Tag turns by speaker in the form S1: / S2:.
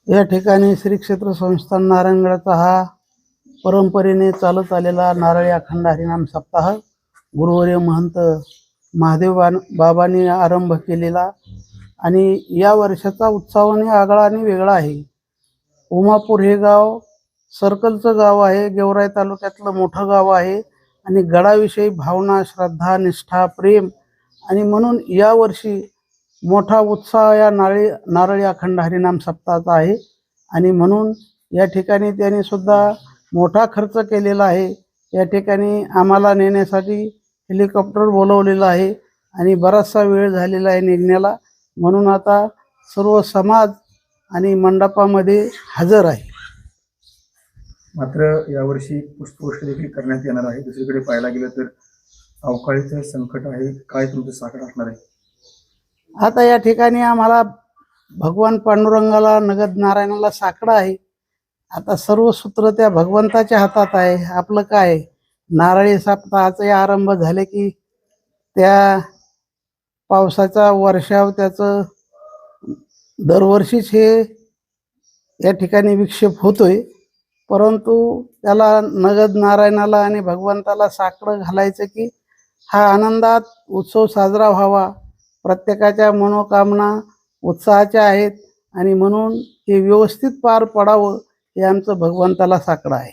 S1: या ठिकाणी श्री क्षेत्र संस्थान नारायणगडाचा हा परंपरेने चालत आलेला नारळी अखंड हरिनाम सप्ताह गुरुवर्य महंत महादेव बाबांनी आरंभ केलेला आणि या वर्षाचा उत्सवाने आगळा आणि वेगळा आहे। उमापूर हे गाव सर्कलचं गाव आहे, गेवराई तालुक्यातलं मोठं गाव आहे आणि गडाविषयी भावना, श्रद्धा, निष्ठा, प्रेम आणि म्हणून यावर्षी मोठा उत्साह या नारळी अखंड हरिनाम सप्ताहाचा आहे आणि म्हणून या ठिकाणी त्यांनी सुद्धा मोठा खर्च केलेला आहे। या ठिकाणी आम्हाला नेण्यासाठी हेलिकॉप्टर बोलवलेलं आहे आणि बराचसा वेळ झालेला आहे निघण्याला, म्हणून आता सर्व समाज आणि मंडपामध्ये हजर आहे।
S2: मात्र यावर्षी पुष्पवृष्टी देखील करण्यात येणार आहे। दुसरीकडे पाहायला गेलं तर अवकाळीचं संकट आहे, काय तुमचं साकड असणार आहे?
S1: आता या ठिकाणी आम्हाला भगवान पांडुरंगाला, नगद नारायणाला साकडं आहे। आता सर्व सूत्र त्या भगवंताच्या हातात आहे। आपलं काय, नारळी सप्ताहाचे आरंभ झाले की त्या पावसाचा वर्षाव त्याचं दरवर्षीच हे या ठिकाणी विक्षेप होतोय, परंतु त्याला नगद नारायणाला आणि भगवंताला साकडं घालायचं की हा आनंदात उत्सव साजरा व्हावा। प्रत्येकाच्या मनोकामना उत्साहाच्या आहेत आणि म्हणून हे व्यवस्थित पार पडावं हे आमचं भगवंताला साकडं आहे।